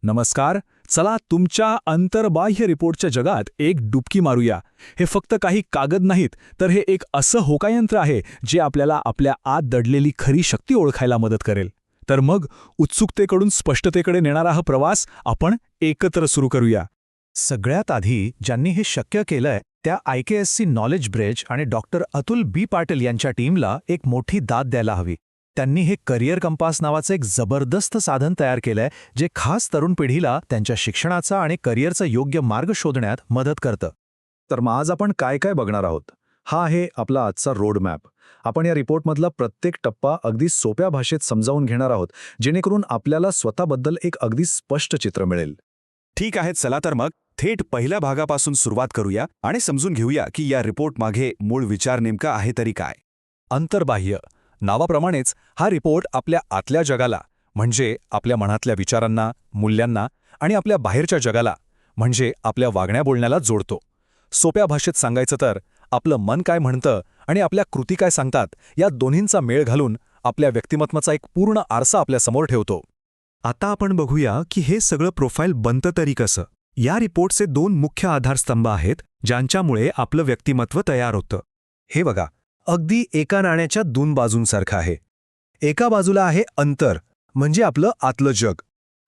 नमस्कार. चला तुमच्या अंतर्बाह्य रिपोर्टच्या जगात एक डुबकी मारूया. हे फक्त काही कागद नाहीत, तर हे एक असं होकायंत्र आहे जे आपल्याला आपल्या आत दडलेली खरी शक्ती ओळखायला मदत करेल. तर मग उत्सुकतेकडून स्पष्टतेकडे नेणारा हा प्रवास आपण एकत्र सुरू करूया. सगळ्यात आधी ज्यांनी हे शक्य केलंय त्या IKSC नॉलेज ब्रिज आणि डॉक्टर अतुल बी पाटील यांच्या टीमला एक मोठी दाद द्यायला हवी. त्यांनी हे करिअर कंपास नावाचं एक जबरदस्त साधन तयार केलंय जे खास तरुण पिढीला त्यांच्या शिक्षणाचा आणि करिअरचा योग्य मार्ग शोधण्यात मदत करतं. तर मग आज आपण काय काय बघणार आहोत? हा आहे आपला आजचा रोड मॅप. आपण या रिपोर्टमधला प्रत्येक टप्पा अगदी सोप्या भाषेत समजावून घेणार आहोत, जेणेकरून आपल्याला स्वतःबद्दल एक अगदी स्पष्ट चित्र मिळेल. ठीक आहे, चला तर मग थेट पहिल्या भागापासून सुरुवात करूया आणि समजून घेऊया की या रिपोर्टमागे मूळ विचार नेमका आहे तरी काय. अंतर्बाह्य नावाप्रमाणेच हा रिपोर्ट आपल्या आतल्या जगाला, म्हणजे आपल्या मनातल्या विचारांना, मूल्यांना आणि आपल्या बाहेरच्या जगाला, म्हणजे आपल्या वागण्या बोलण्याला जोडतो. सोप्या भाषेत सांगायचं तर आपलं मन काय म्हणतं आणि आपल्या कृती काय सांगतात या दोन्हींचा मेळ घालून आपल्या व्यक्तिमत्वाचा एक पूर्ण आरसा आपल्यासमोर ठेवतो. आता आपण बघूया की हे सगळं प्रोफाईल बनतं तरी कसं. या रिपोर्टचे 2 मुख्य आधारस्तंभ आहेत ज्यांच्यामुळे आपलं व्यक्तिमत्व तयार होतं. हे बघा, अगदी एका नाण्याच्या 2 बाजूंसारखं आहे. एका बाजूला आहे अंतर, म्हणजे आपलं आतलं जग,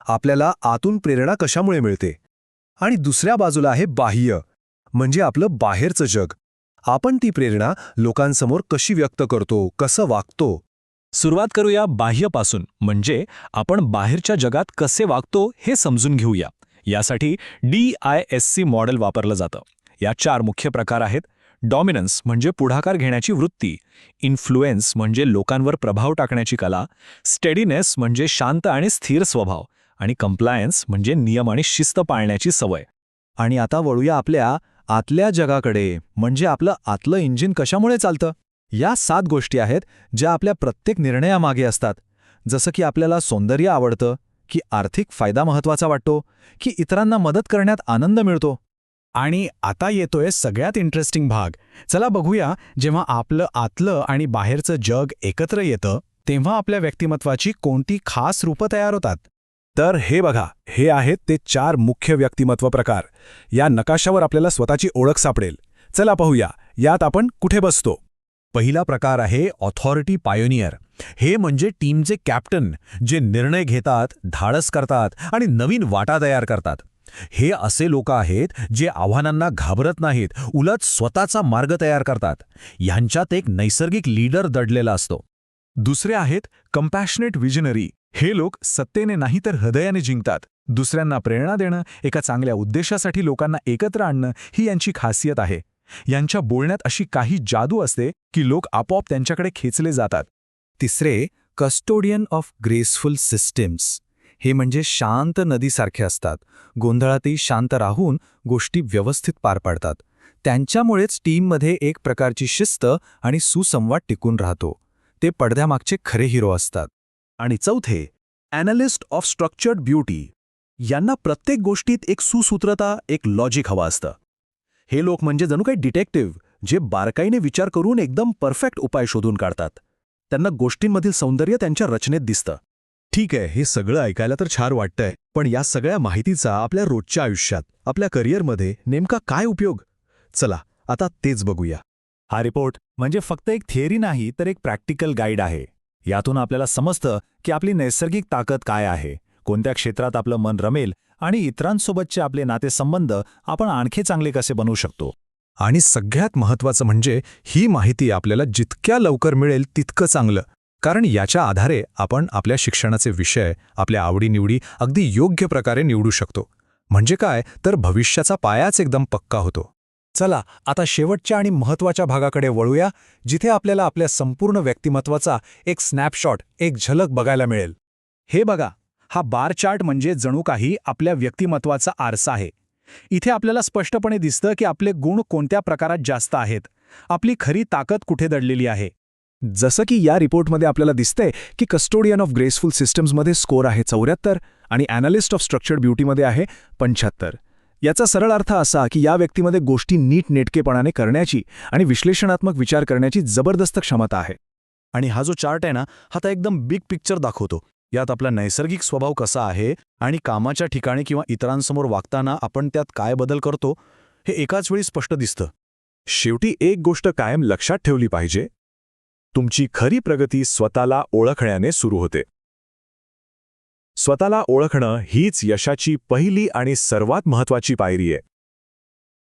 आपल्याला आतून प्रेरणा कशामुळे मिळते. आणि दुसऱ्या बाजूला आहे बाह्य, म्हणजे आपलं बाहेरचं जग, आपण ती प्रेरणा लोकांसमोर कशी व्यक्त करतो, कसं वागतो. सुरुवात करूया बाह्यपासून, म्हणजे आपण बाहेरच्या जगात कसे वागतो हे समजून घेऊया. यासाठी DISC मॉडेल वापरलं जातं. या 4 मुख्य प्रकार आहेत. डॉमिनन्स म्हणजे पुढाकार घेण्याची वृत्ती, इन्फ्लुएन्स म्हणजे लोकांवर प्रभाव टाकण्याची कला, स्टेडीनेस म्हणजे शांत आणि स्थिर स्वभाव, आणि कंप्लायन्स म्हणजे नियम आणि शिस्त पाळण्याची सवय. आणि आता वळूया आपल्या आतल्या जगाकडे, म्हणजे आपलं आतलं इंजिन कशामुळे चालतं. या 7 गोष्टी आहेत ज्या आपल्या प्रत्येक निर्णयामागे असतात. जसं की आपल्याला सौंदर्य आवडतं, की आर्थिक फायदा महत्त्वाचा वाटतो, की इतरांना मदत करण्यात आनंद मिळतो. आणि आता येतोय सगळ्यात इंटरेस्टिंग भाग. चला बघूया, जेव्हा आपलं आतलं आणि बाहेरचं जग एकत्र येतं तेव्हा आपल्या व्यक्तिमत्वाची कोणती खास रूपं तयार होतात. तर हे बघा, हे आहेत ते 4 मुख्य व्यक्तिमत्व प्रकार. या नकाशावर आपल्याला स्वतःची ओळख सापडेल. चला पाहूया, यात आपण कुठे बसतो. पहिला प्रकार आहे ऑथॉरिटी पायोनियर. हे म्हणजे टीमचे कॅप्टन, जे निर्णय घेतात, धाडस करतात आणि नवीन वाटा तयार करतात. हे असे लोक आहेत जे आव्हानांना घाबरत नाहीत, उलट स्वतःचा मार्ग तयार करतात. ह्यांच्यात एक नैसर्गिक लीडर दडलेला असतो. दुसरे आहेत कंपॅशनेट विजनरी. हे लोक सत्तेने नाही तर हृदयाने जिंकतात. दुसऱ्यांना प्रेरणा देणं, एका चांगल्या उद्देशासाठी लोकांना एकत्र आणणं ही यांची खासियत आहे. यांच्या बोलण्यात अशी काही जादू असते की लोक आपोआप त्यांच्याकडे खेचले जातात. तिसरे कस्टोडियन ऑफ ग्रेसफुल सिस्टीम्स. हे म्हणजे शांत नदीसारखे असतात. गोंधळातही शांत राहून गोष्टी व्यवस्थित पार पाडतात. त्यांच्यामुळेच टीममध्ये एक प्रकारची शिस्त आणि सुसंवाद टिकून राहतो. ते पडद्यामागचे खरे हिरो असतात. आणि चौथे ॲनालिस्ट ऑफ स्ट्रक्चर्ड ब्युटी. यांना प्रत्येक गोष्टीत एक सुसूत्रता, एक लॉजिक हवं असतं. हे लोक म्हणजे जणू काही डिटेक्टिव्ह, जे बारकाईने विचार करून एकदम परफेक्ट उपाय शोधून काढतात. त्यांना गोष्टींमधील सौंदर्य त्यांच्या रचनेत दिसतं. ठीक आहे, हे सगळं ऐकायला तर छान वाटतंय, पण या सगळ्या माहितीचा आपल्या रोजच्या आयुष्यात, आपल्या करिअरमध्ये नेमका काय उपयोग? चला आता तेच बघूया. हा रिपोर्ट म्हणजे फक्त एक थिअरी नाही, तर एक प्रॅक्टिकल गाईड आहे. यातून आपल्याला समजतं की आपली नैसर्गिक ताकद काय आहे, कोणत्या क्षेत्रात आपलं मन रमेल आणि इतरांसोबतचे आपले नातेसंबंध आपण आणखी चांगले कसे बनवू शकतो. आणि सगळ्यात महत्त्वाचं म्हणजे ही माहिती आपल्याला जितक्या लवकर मिळेल तितकं चांगलं. कारण याच्या आधारे आपण आपल्या शिक्षणाचे विषय, आपल्या आवडीनिवडी अगदी योग्य प्रकारे निवडू शकतो. म्हणजे काय तर भविष्याचा पायाच एकदम पक्का होतो. चला आता शेवटच्या आणि महत्त्वाच्या भागाकडे वळूया, जिथे आपल्याला आपल्या संपूर्ण व्यक्तिमत्वाचा एक स्नॅपशॉट, एक झलक बघायला मिळेल. हे बघा, हा बार चार्ट म्हणजे जणू काही आपल्या व्यक्तिमत्वाचा आरसा आहे. इथे आपल्याला स्पष्टपणे दिसतं की आपले गुण कोणत्या प्रकारात जास्त आहेत, आपली खरी ताकद कुठे दडलेली आहे. जसं की या रिपोर्टमध्ये आपल्याला दिसतंय की कस्टोडियन ऑफ ग्रेसफुल सिस्टम्समध्ये स्कोर आहे 74 आणि ॲनालिस्ट ऑफ स्ट्रक्चर्ड ब्युटीमध्ये आहे 75. याचा सरळ अर्थ असा की या व्यक्तीमध्ये गोष्टी नीटनेटकेपणाने करण्याची आणि विश्लेषणात्मक विचार करण्याची जबरदस्त क्षमता आहे. आणि हा जो चार्ट आहे ना, हा तर एकदम बिग पिक्चर दाखवतो. यात आपला नैसर्गिक स्वभाव कसा आहे आणि कामाच्या ठिकाणी किंवा इतरांसमोर वागताना आपण त्यात काय बदल करतो हे एकाच वेळी स्पष्ट दिसतं. शेवटी एक गोष्ट कायम लक्षात ठेवली पाहिजे, तुमची खरी प्रगती स्वतःला ओळखण्याने सुरू होते. स्वतःला ओळखणं हीच यशाची पहिली आणि सर्वात महत्त्वाची पायरी आहे.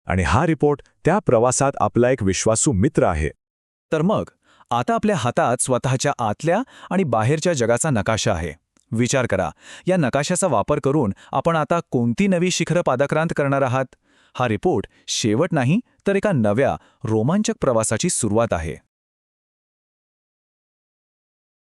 आणि हा रिपोर्ट त्या प्रवासात आपला एक विश्वासू मित्र आहे. तर मग आता आपल्या हातात स्वतःच्या आतल्या आणि बाहेरच्या जगाचा नकाशा आहे. विचार करा, या नकाशाचा वापर करून आपण आता कोणती नवी शिखरं पादाक्रांत करणार आहात? हा रिपोर्ट शेवट नाही, तर एका नव्या रोमांचक प्रवासाची सुरुवात आहे.